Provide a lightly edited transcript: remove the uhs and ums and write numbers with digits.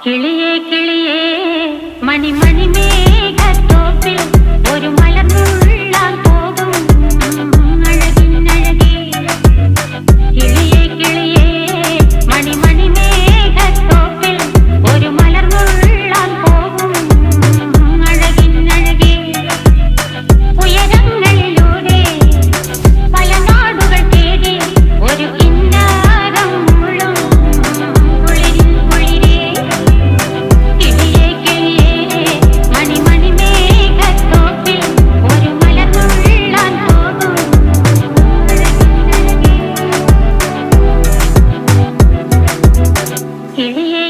കിളിയേ കിളിയേ മണിമണി മേഘത്തോപ്പിൽ ഒരു മലർന്നുള്ളാൻ പോകും അഴകിനഴകേ. കിളിയേ കിളിയേ മണിമണി മേഘത്തോപ്പിൽ ഒരു മലർന്നുള്ളാൻ പോകും അഴകിനഴകേ. ഉയരങ്ങളിലൂടെ പല നാടുകൾ തേടി ഒരു കിന്നാരം മുള്ളും കുളിരിൻ കുളിരേ. കിളിയേ കിളിയേ മണിമണി മേഘത്തോപ്പിൽ ഒരു മലർന്നുള്ളാൻ പോകും അഴകിനഴകേ. കിളിയേ